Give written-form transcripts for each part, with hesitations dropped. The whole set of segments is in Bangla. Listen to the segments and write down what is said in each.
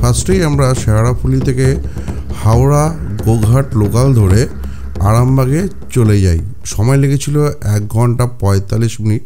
ফার্স্টেই আমরা শেওড়াফুলি থেকে হাওড়া গোঘাট লোকাল ধরে আরামবাগে চলে যাই। সময় লেগেছিল 1 ঘন্টা 45 মিনিট।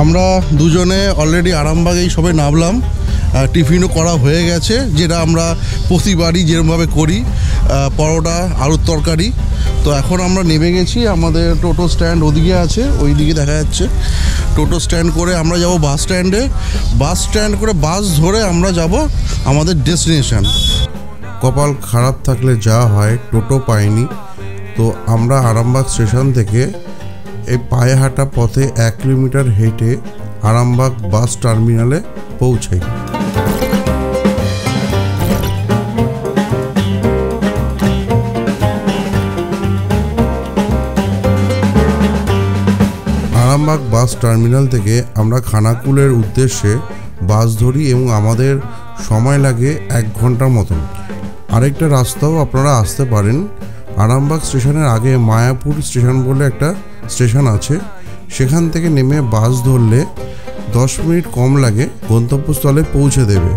আমরা দুজনে অলরেডি আরামবাগেই সবে নামলাম। টিফিনও করা হয়ে গেছে, যেটা আমরা প্রতিবারই যেরকমভাবে করি, পরোটা আলুর তরকারি। তো এখন আমরা নেমে গেছি, আমাদের টোটো স্ট্যান্ড ওদিকে আছে, ওই দিকে দেখা যাচ্ছে। টোটো স্ট্যান্ড করে আমরা যাব বাস স্ট্যান্ডে, বাস স্ট্যান্ড করে বাস ধরে আমরা যাব আমাদের ডেস্টিনেশন। কপাল খারাপ থাকলে যা হয়, টোটো পাইনি। তো আমরা আরামবাগ স্টেশন থেকে এই পায়ে হাঁটা পথে 1 কিলোমিটার হেঁটে আরামবাগ বাস টার্মিনালে পৌঁছাই। আরামবাগ বাস টার্মিনাল থেকে আমরা খানাকুলের উদ্দেশ্যে বাস ধরি এবং আমাদের সময় লাগে 1 ঘন্টার মতন। আরেকটা রাস্তাও আপনারা আসতে পারেন। আরামবাগ স্টেশনের আগে মায়াপুর স্টেশন বলে একটা স্টেশন আছে, সেখান থেকে নেমে বাস ধরলে 10 মিনিট কম লাগে, গন্তব্যস্থলে পৌঁছে দেবে।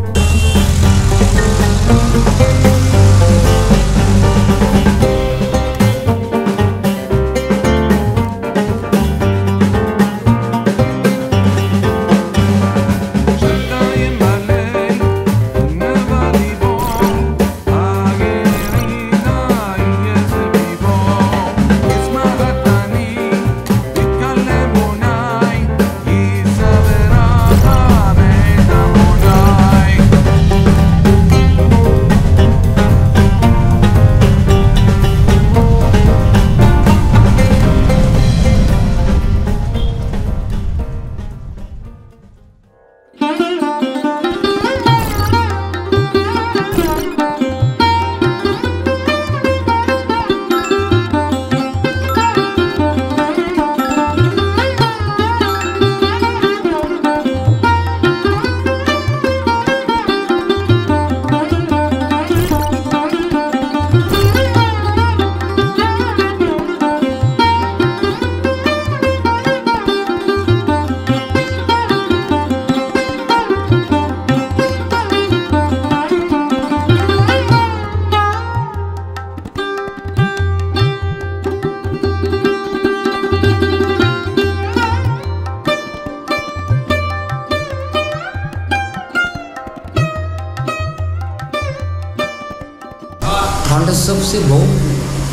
সবচেয়ে বহু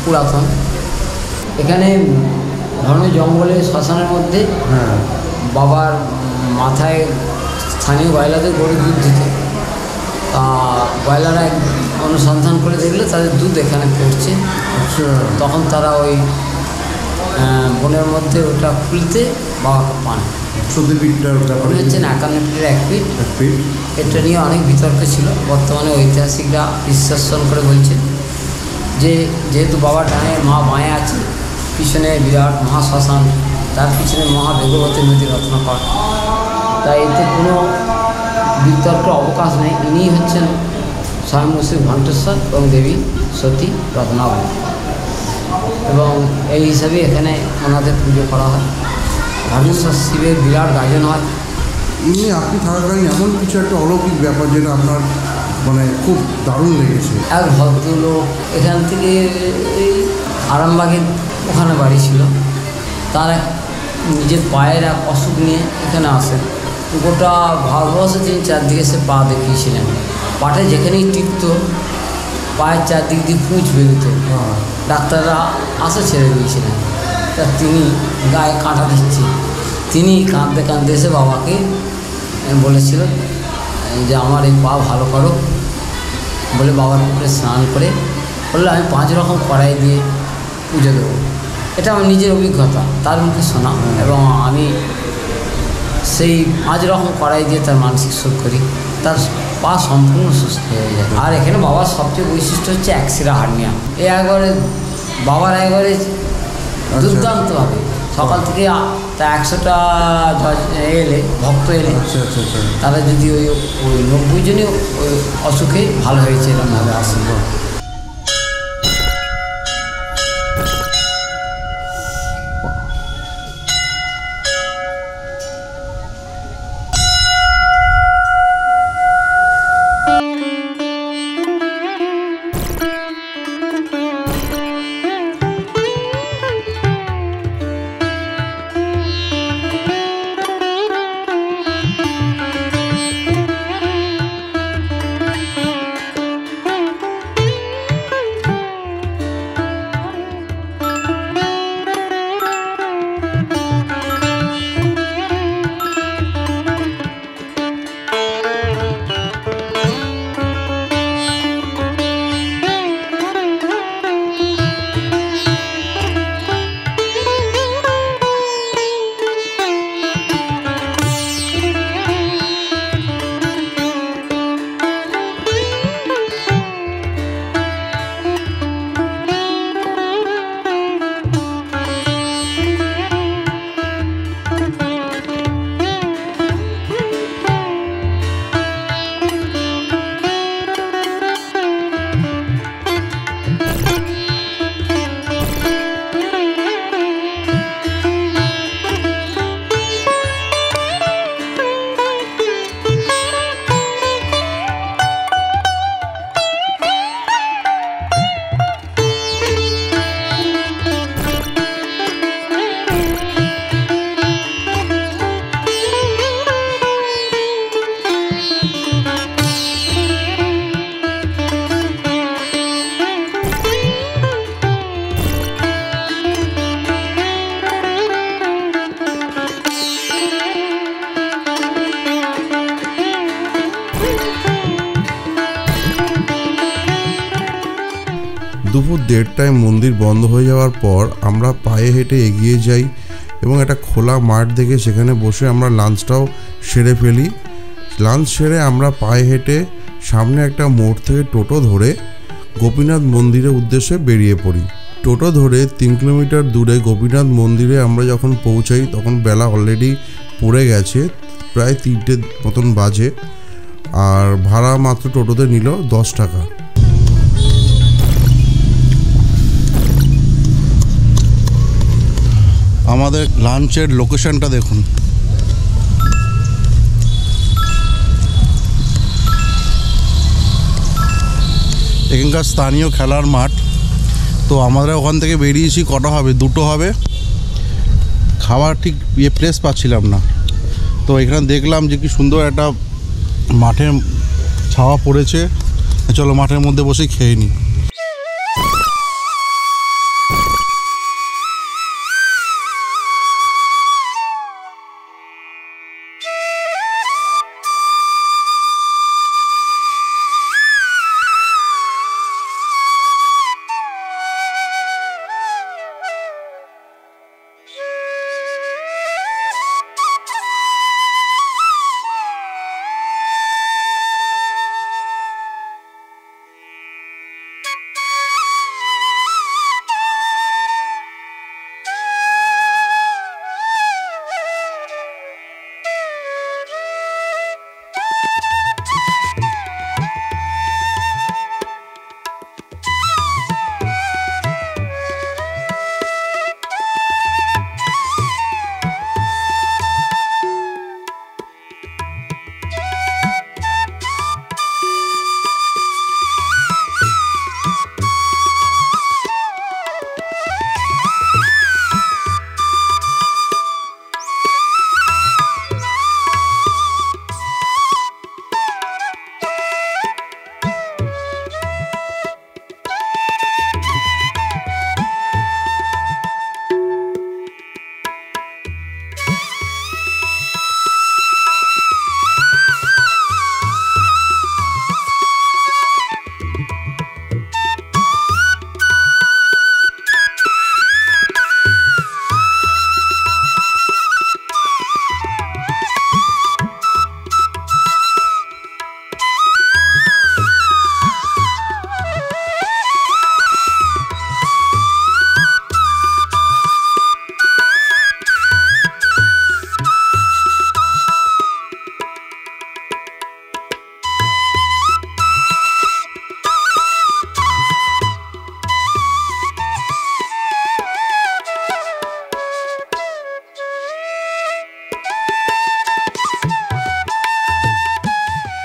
পুরাতন। এখানে ঘন জঙ্গলে শ্মশানের মধ্যে বাবার মাথায় স্থানীয় গয়লাদের গরু দুধ দিত। গয়লারা অনুসন্ধান করে দেখলে তাদের দুধ এখানে পড়ছে। তখন তারা ওই বনের মধ্যে ওটা খুলতে বাবাকে পান। সতীপীঠটা হচ্ছে 51 ফিটের 1 ফিট। এটা নিয়ে অনেক বিতর্ক ছিল। বর্তমানে ঐতিহাসিকরা বিশ্বাসন করে বলছে যে যেহেতু বাবা ডানে মা বাঁয়ে আছে, পিছনে বিরাট মহাশ্মশান, তার পিছনে মহাবেগবতী নদী রত্নকর, তাই এতে কোনো বিতর্কের অবকাশ নেই। ইনি হচ্ছেন স্বয়ং শ্রী ঘণ্টেশ্বর এবং দেবী সতী রত্নাবলী, এবং এই হিসাবে এখানে ওনাদের পুজো করা হয়। ঘণ্টেশ্বর শিবের বিরাট গাজন হয়। এমনি আপনি থাকাকালীন এমন কিছু একটা অলৌকিক ব্যাপার যেটা আপনার মানে খুব দারুণ লেগেছে? এক ভদ্রলোক এখান থেকে এই আরামবাগের ওখানে বাড়ি ছিল, তার নিজের পায়ের এক অসুখ নিয়ে এখানে আসেন। গোটা ভারতবর্ষে তিনি চারদিকে সে পা দেখিয়েছিলেন। পাটে যেখানেই টিপত পায়ের চারদিক দিয়ে পুঁজ বেরোতো। ডাক্তাররা আশা ছেড়ে দিয়েছিলেন। তা তিনি গায়ে কাঁটা দিচ্ছে, তিনি কাঁদতে কাঁদতে এসে বাবাকে বলেছিল যে আমার এই পা ভালো করো বলে বাবার পুকুরে স্নান করে বললো আমি 5 রকম কড়াই দিয়ে পুজো দেবো। এটা আমার নিজের অভিজ্ঞতা, তার মুখে শোনা, এবং আমি সেই 5 রকম কড়াই দিয়ে তার মানসিক শোধ করি, তার পা সম্পূর্ণ সুস্থ হয়ে যায়। আর এখানে বাবার সবচেয়ে বৈশিষ্ট্য হচ্ছে একশিরা হার্নিয়া। একবারে বাবার একবারে দুর্দান্তভাবে সকাল থেকে তা 100টা এলে ভক্ত এলে তারা যদি ওই 90 জনই ওই অসুখে ভালো হয়েছে এরকমভাবে আসে। দুপুর 1:30টায় মন্দির বন্ধ হয়ে যাওয়ার পর আমরা পায়ে হেঁটে এগিয়ে যাই এবং একটা খোলা মাঠ দেখে সেখানে বসে আমরা লাঞ্চটাও সেরে ফেলি। লাঞ্চ সেরে আমরা পায়ে হেঁটে সামনে একটা মোড় থেকে টোটো ধরে গোপীনাথ মন্দিরের উদ্দেশ্যে বেরিয়ে পড়ি। টোটো ধরে 3 কিলোমিটার দূরে গোপীনাথ মন্দিরে আমরা যখন পৌঁছাই তখন বেলা অলরেডি পড়ে গেছে, প্রায় 3টে মতন বাজে, আর ভাড়া মাত্র টোটোতে নিল 10 টাকা। আমাদের লাঞ্চের লোকেশনটা দেখুন। এখানকার স্থানীয় খেলার মাঠ। তো আমরা ওখান থেকে বেরিয়েছি, কটা হবে, 2টো হবে। খাবার ঠিক প্লেস পাচ্ছিলাম না, তো এখানে দেখলাম যে কি সুন্দর একটা মাঠের ছাওয়া পড়েছে, চলো মাঠের মধ্যে বসে খেয়ে নিই।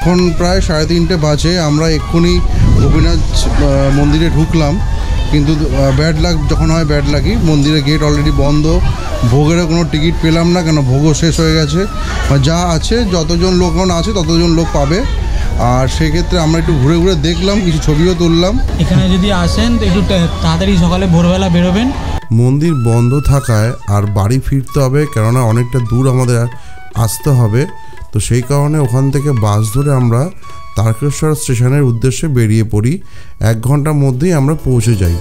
এখন প্রায় 3:30 বাজে। আমরা এক্ষুনি গোপীনাথ মন্দিরে ঢুকলাম, কিন্তু ব্যাড লাক যখন হয় ব্যাড লাকই, মন্দিরের গেট অলরেডি বন্ধ। ভোগেরও কোনো টিকিট পেলাম না, কেন ভোগও শেষ হয়ে গেছে। যা আছে যতজন লোকজন আছে ততজন লোক পাবে। আর সেক্ষেত্রে আমরা একটু ঘুরে ঘুরে দেখলাম, কিছু ছবিও তুললাম। এখানে যদি আসেন তো একটু তাড়াতাড়ি সকালে ভোরবেলা বেরোবেন। মন্দির বন্ধ থাকায় আর বাড়ি ফিরতে হবে, কেননা অনেকটা দূর আমাদের আসতে হবে। তো সেই কারণে ওখান থেকে বাস ধরে আমরা তারকেশ্বর স্টেশনের উদ্দেশ্যে বেরিয়ে পড়ি। 1 ঘন্টার মধ্যেই আমরা পৌঁছে যাই।